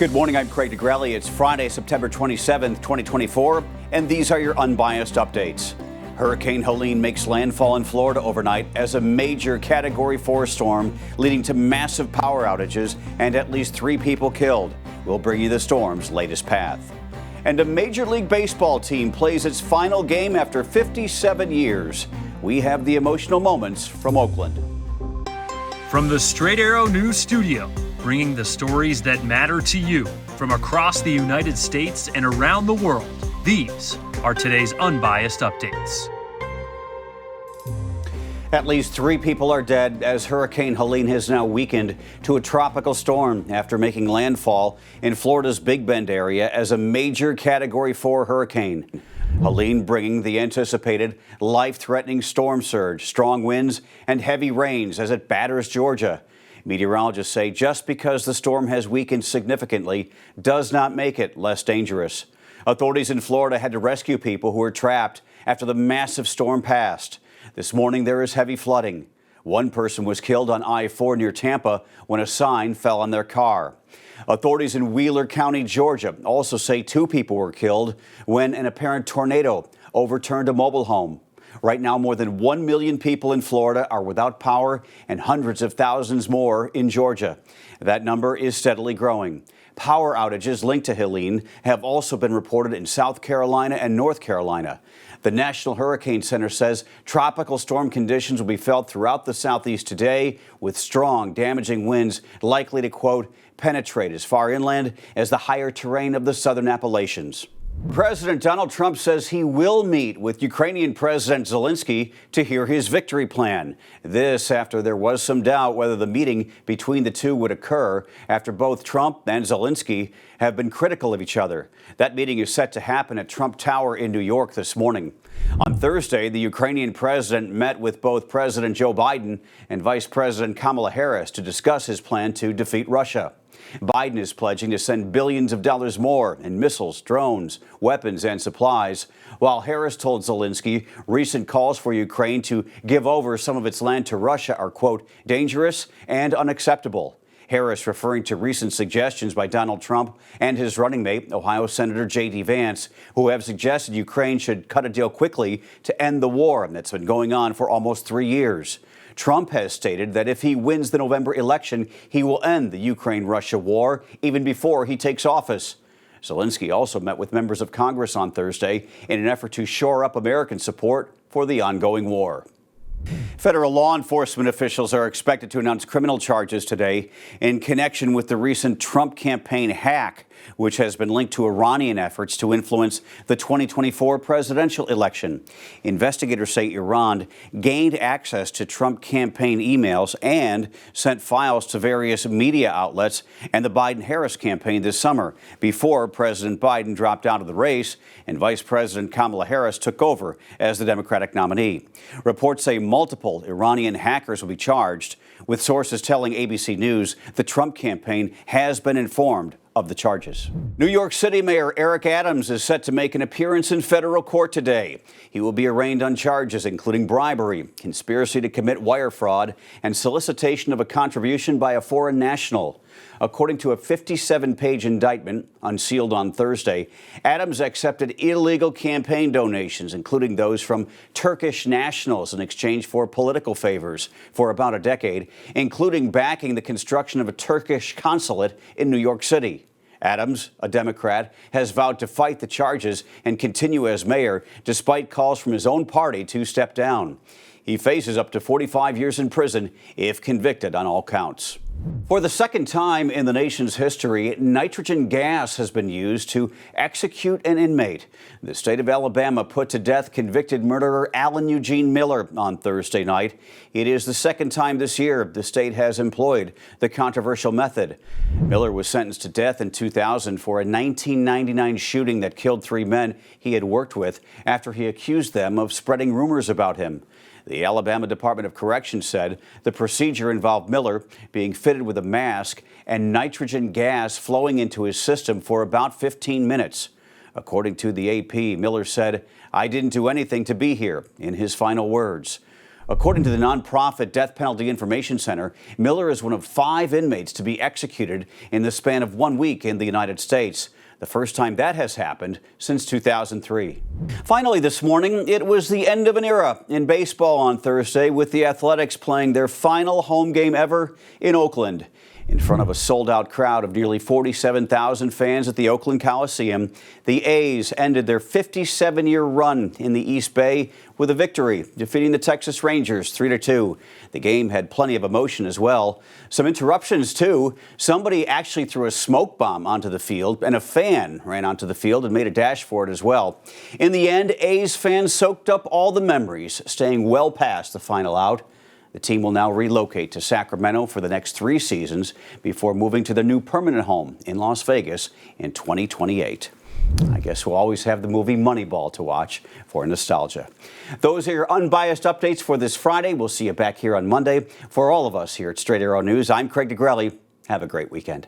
Good morning, I'm Craig DeGrelli. It's Friday, September 27th, 2024, and these are your Unbiased Updates. Hurricane Helene makes landfall in Florida overnight as a major Category 4 storm, leading to massive power outages and at least 3 people killed. We'll bring you the storm's latest path. And a Major League Baseball team plays its final game after 57 years. We have the emotional moments from Oakland. From the Straight Arrow News Studio, bringing the stories that matter to you from across the United States and around the world. These are today's Unbiased Updates. At least 3 people are dead as Hurricane Helene has now weakened to a tropical storm after making landfall in Florida's Big Bend area as a major Category 4 hurricane. Helene bringing the anticipated life-threatening storm surge, strong winds, and heavy rains as it batters Georgia. Meteorologists say just because the storm has weakened significantly does not make it less dangerous. Authorities in Florida had to rescue people who were trapped after the massive storm passed. This morning there is heavy flooding. One person was killed on I-4 near Tampa when a sign fell on their car. Authorities in Wheeler County, Georgia also say 2 people were killed when an apparent tornado overturned a mobile home. Right now, more than 1 million people in Florida are without power and hundreds of thousands more in Georgia. That number is steadily growing. Power outages linked to Helene have also been reported in South Carolina and North Carolina. The National Hurricane Center says tropical storm conditions will be felt throughout the southeast today, with strong, damaging winds likely to, quote, penetrate as far inland as the higher terrain of the southern Appalachians. President Donald Trump says he will meet with Ukrainian President Zelenskyy to hear his victory plan. This after there was some doubt whether the meeting between the two would occur after both Trump and Zelenskyy have been critical of each other. That meeting is set to happen at Trump Tower in New York this morning. On Thursday, the Ukrainian president met with both President Joe Biden and Vice President Kamala Harris to discuss his plan to defeat Russia. Biden is pledging to send billions of dollars more in missiles, drones, weapons, and supplies, while Harris told Zelenskyy recent calls for Ukraine to give over some of its land to Russia are, quote, dangerous and unacceptable. Harris referring to recent suggestions by Donald Trump and his running mate, Ohio Senator J.D. Vance, who have suggested Ukraine should cut a deal quickly to end the war that's been going on for almost 3 years. Trump has stated that if he wins the November election, he will end the Ukraine-Russia war even before he takes office. Zelenskyy also met with members of Congress on Thursday in an effort to shore up American support for the ongoing war. Federal law enforcement officials are expected to announce criminal charges today in connection with the recent Trump campaign hack, which has been linked to Iranian efforts to influence the 2024 presidential election. Investigators say Iran gained access to Trump campaign emails and sent files to various media outlets and the Biden-Harris campaign this summer, before President Biden dropped out of the race and Vice President Kamala Harris took over as the Democratic nominee. Reports say multiple Iranian hackers will be charged, with sources telling ABC News the Trump campaign has been informed of the charges. New York City Mayor Eric Adams is set to make an appearance in federal court today. He will be arraigned on charges including bribery, conspiracy to commit wire fraud, and solicitation of a contribution by a foreign national. According to a 57-page indictment unsealed on Thursday, Adams accepted illegal campaign donations, including those from Turkish nationals in exchange for political favors for about a decade, including backing the construction of a Turkish consulate in New York City. Adams, a Democrat, has vowed to fight the charges and continue as mayor, despite calls from his own party to step down. He faces up to 45 years in prison if convicted on all counts. For the second time in the nation's history, nitrogen gas has been used to execute an inmate. The state of Alabama put to death convicted murderer Alan Eugene Miller on Thursday night. It is the second time this year the state has employed the controversial method. Miller was sentenced to death in 2000 for a 1999 shooting that killed 3 men he had worked with after he accused them of spreading rumors about him. The Alabama Department of Corrections said the procedure involved Miller being fitted with a mask and nitrogen gas flowing into his system for about 15 minutes. According to the AP, Miller said, "I didn't do anything to be here," in his final words. According to the nonprofit Death Penalty Information Center, Miller is one of 5 inmates to be executed in the span of 1 week in the United States. The first time that has happened since 2003. Finally, this morning, it was the end of an era in baseball on Thursday, with the Athletics playing their final home game ever in Oakland. In front of a sold-out crowd of nearly 47,000 fans at the Oakland Coliseum, the A's ended their 57-year run in the East Bay with a victory, defeating the Texas Rangers 3-2. The game had plenty of emotion as well. Some interruptions, too. Somebody actually threw a smoke bomb onto the field, and a fan ran onto the field and made a dash for it as well. In the end, A's fans soaked up all the memories, staying well past the final out. The team will now relocate to Sacramento for the next 3 seasons before moving to their new permanent home in Las Vegas in 2028. I guess we'll always have the movie Moneyball to watch for nostalgia. Those are your unbiased updates for this Friday. We'll see you back here on Monday. For all of us here at Straight Arrow News, I'm Craig DeGrelli. Have a great weekend.